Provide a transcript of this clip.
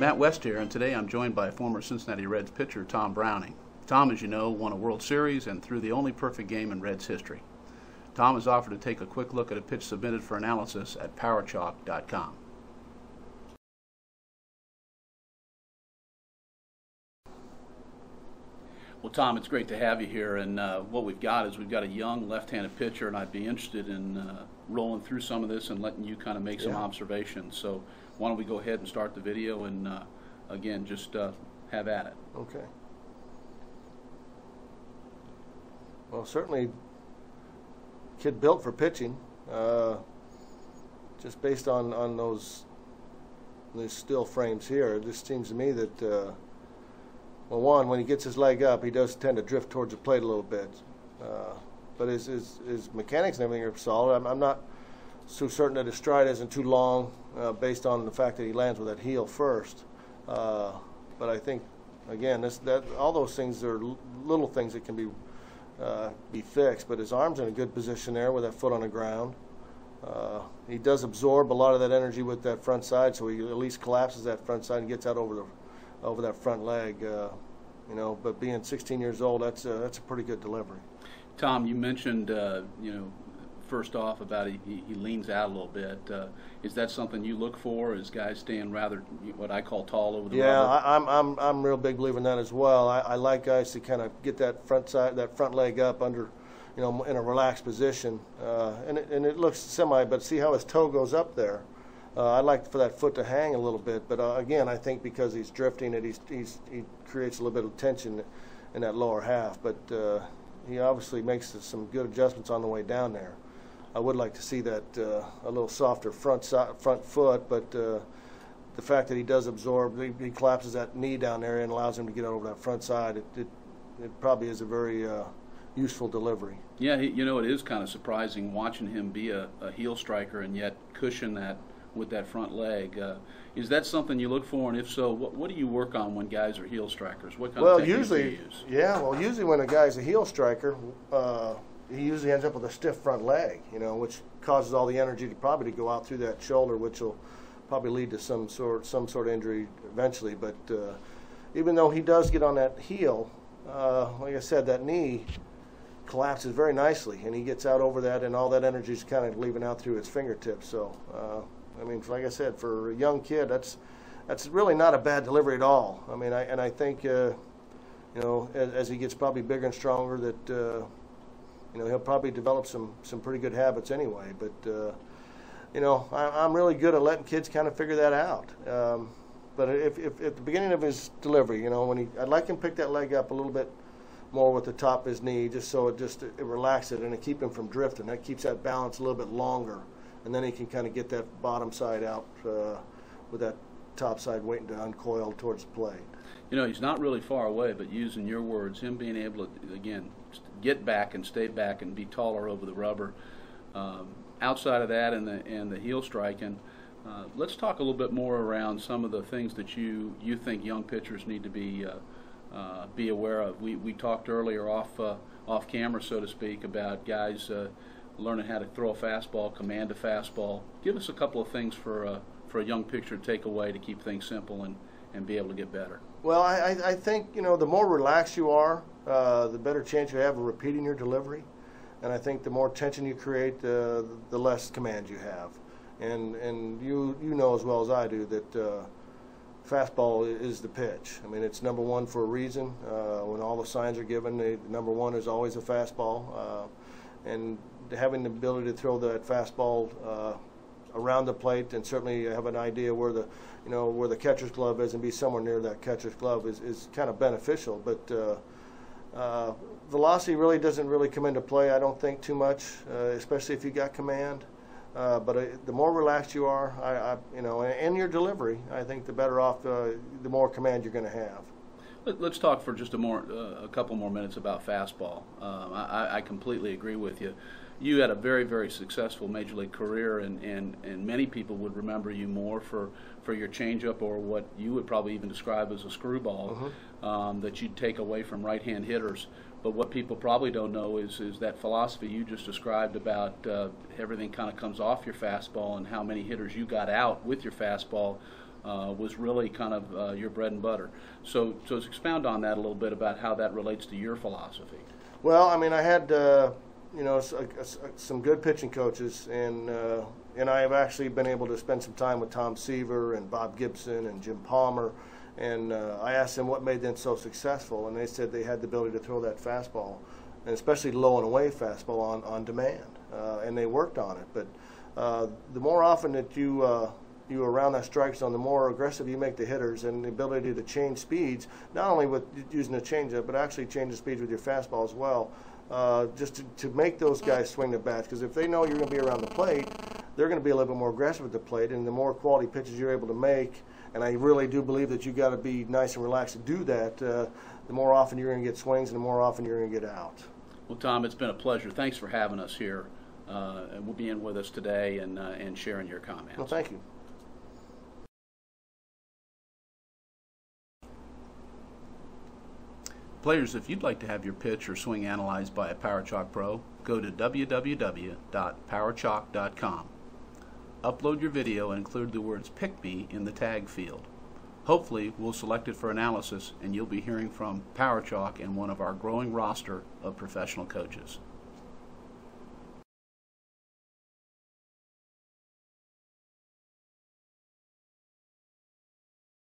Matt West here, and today I'm joined by former Cincinnati Reds pitcher Tom Browning. Tom, as you know, won a World Series and threw the only perfect game in Reds history. Tom has offered to take a quick look at a pitch submitted for analysis at PowerChalk.com. Well, Tom, it's great to have you here, and what we've got is we've got a young left-handed pitcher, and I'd be interested in rolling through some of this and letting you kind of make some observations. So why don't we go ahead and start the video and, again, just have at it. Okay. Well, certainly kid built for pitching, just based on those still frames here. It just seems to me that well, one, when he gets his leg up, he does tend to drift towards the plate a little bit. But his mechanics and everything are solid. I'm not so certain that his stride isn't too long based on the fact that he lands with that heel first. But I think, again, all those things are little things that can be fixed. But his arm's in a good position there with that foot on the ground. He does absorb a lot of that energy with that front side, so he at least collapses that front side and gets out over that front leg, you know. But being 16 years old, that's a pretty good delivery. Tom, you mentioned, you know, first off about he leans out a little bit. Is that something you look for? Is guys staying rather what I call tall over the rubber? I'm a real big believer in that as well. I like guys to kind of get that front leg up under, you know, in a relaxed position, and it looks semi. But see how his toe goes up there. I'd like for that foot to hang a little bit, but again, I think because he's drifting, he creates a little bit of tension in that lower half. But he obviously makes some good adjustments on the way down there. I would like to see that a little softer front foot, but the fact that he does absorb, he collapses that knee down there and allows him to get over that front side. It probably is a very useful delivery. Yeah, you know, it is kind of surprising watching him be a heel striker and yet cushion that with that front leg. Is that something you look for, and if so, what do you work on when guys are heel strikers? What kind of techniques do you use? Usually when a guy's a heel striker, he usually ends up with a stiff front leg, you know, which causes all the energy to go out through that shoulder, which will probably lead to some sort of injury eventually. But even though he does get on that heel, like I said, that knee collapses very nicely, and he gets out over that, and all that energy is kind of leaving out through his fingertips. So I mean, like I said, for a young kid, that's really not a bad delivery at all. I mean, I think you know, as he gets probably bigger and stronger, that you know, he'll probably develop some pretty good habits anyway. But you know, I'm really good at letting kids kind of figure that out. But if at the beginning of his delivery, you know, I'd like him to pick that leg up a little bit more with the top of his knee, just so it relaxes it and it keeps him from drifting. That keeps that balance a little bit longer. And then he can kind of get that bottom side out with that top side waiting to uncoil towards the plate. You know, he's not really far away, but using your words, him being able to, again, get back and stay back and be taller over the rubber. Outside of that and the heel striking, let's talk a little bit more around some of the things that you think young pitchers need to be aware of. We talked earlier off camera, so to speak, about guys learning how to throw a fastball, command a fastball. Give us a couple of things for a young pitcher to take away to keep things simple and be able to get better. Well, I think, you know, the more relaxed you are, the better chance you have of repeating your delivery. And I think the more tension you create, the less command you have. And you know as well as I do that fastball is the pitch. I mean, it's number one for a reason. When all the signs are given, number one is always a fastball. And having the ability to throw that fastball around the plate, and certainly have an idea where the catcher's glove is and be somewhere near that catcher's glove is kind of beneficial. But velocity really doesn't really come into play, I don't think, too much, especially if you got command. But the more relaxed you are, you know, and your delivery, I think the better off, the more command you're going to have. Let's talk for just a couple more minutes about fastball. I completely agree with you. You had a very, very successful major league career, and many people would remember you more for your changeup, or what you would probably even describe as a screwball, that you'd take away from right-hand hitters. But what people probably don't know is that philosophy you just described about everything kind of comes off your fastball, and how many hitters you got out with your fastball was really kind of your bread and butter. So expound on that a little bit about how that relates to your philosophy. Well, I mean, I had some good pitching coaches, and I have actually been able to spend some time with Tom Seaver and Bob Gibson and Jim Palmer, and I asked them what made them so successful, and they said they had the ability to throw that fastball, and especially low and away fastball on demand, and they worked on it. But the more often that you around that strike zone, the more aggressive you make the hitters, and the ability to change speeds, not only with using the changeup, but actually change the speeds with your fastball as well, just to make those guys swing the bats. Because if they know you're going to be around the plate, they're going to be a little bit more aggressive at the plate, and the more quality pitches you're able to make, and I really do believe that you got to be nice and relaxed to do that, the more often you're going to get swings and the more often you're going to get out. Well, Tom, it's been a pleasure. Thanks for having us here and being with us today and sharing your comments. Well, thank you. Players, if you'd like to have your pitch or swing analyzed by a PowerChalk Pro, go to www.powerchalk.com. Upload your video and include the words "Pick Me" in the tag field. Hopefully, we'll select it for analysis, and you'll be hearing from PowerChalk and one of our growing roster of professional coaches.